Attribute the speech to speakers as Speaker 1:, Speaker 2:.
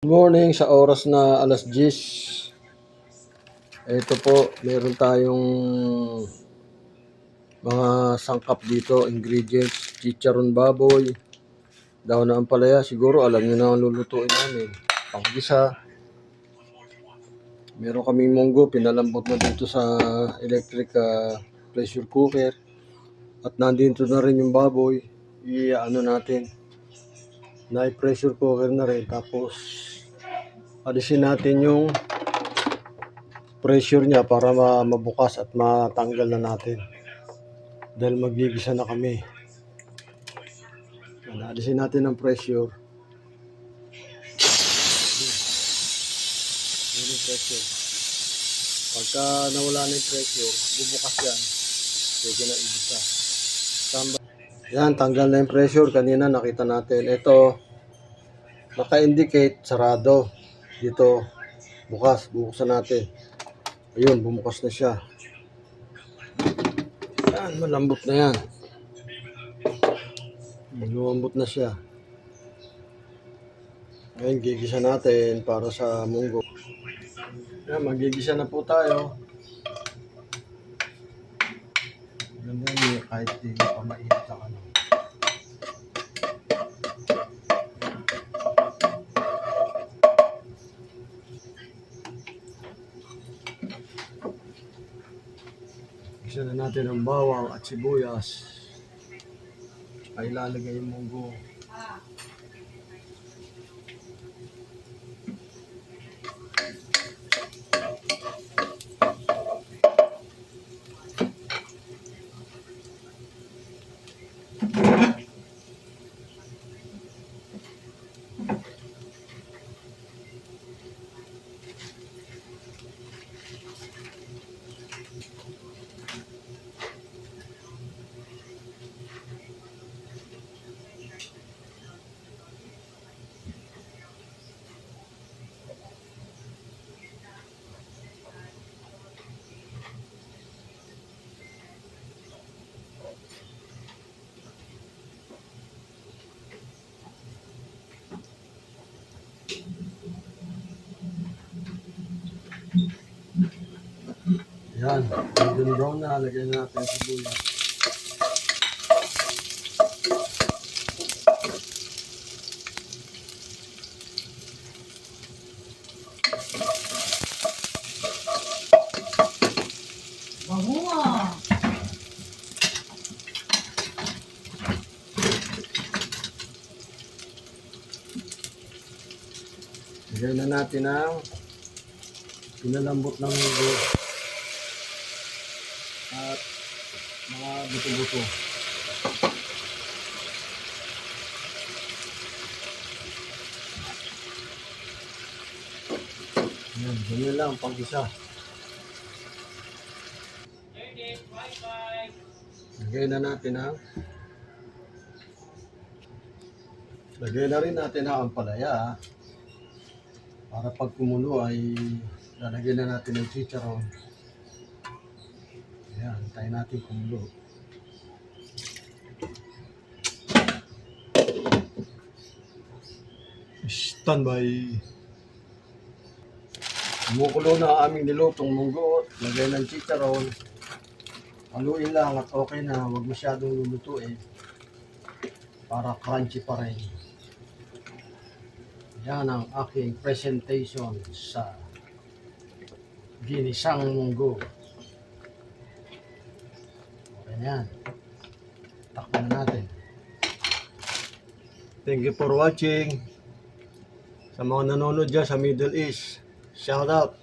Speaker 1: Good morning, sa oras na alas 10. Ito po, meron tayong mga sangkap dito, ingredients, chicharon baboy, daw na ampalaya, siguro alam niyo na ang lulutuin namin. Panggisa, meron kaming munggo, pinalambot na dito sa electric pressure cooker. At nandito na rin yung baboy, i-ano natin, na pressure cooker na rin. Tapos, alisin natin yung pressure niya para mabukas at matanggal na natin. Dahil magigisa na kami. Alisin natin ang pressure. Yung pressure. Pagka nawala na yung pressure, bubukas yan. Pwede na igisa. Yan, tanggal na yung pressure. Kanina nakita natin. Ito, naka-indicate, sarado. Dito, bukas. Bubuksan natin. Ayun, bumukas na siya. Yan, malambot na yan. Malambot na siya. Ngayon, gigisa natin para sa munggo. Yan, magigisa na po tayo. Ganyan niya kahit di pa mainit ang ano. Gisa na natin ang bawang at sibuyas. Ay ilalagay yung munggo. Yan, golden brown na, lagyan natin sa sibuyas. Lagyan na natin ang pinalambot ng munggo at mga buto-buto. Yan, ganyan lang pag-isa. Lagyan na natin ang lagyan na rin natin ang ampalaya para pag kumulo ay lalagyan na natin ng chicharon. Ayan, tayo natin kumulo. Standby. Kumukulo na ang aming nilutong munggo. Lagay ng chicharon. Haluin lang at okay na. Huwag masyadong lulutuin para crunchy pa rin. Yan ang aking presentation sa ginisang munggo. Okay na yan. Takpan na natin. Thank you for watching. Sa mga nanonood dyan sa Middle East, shout out.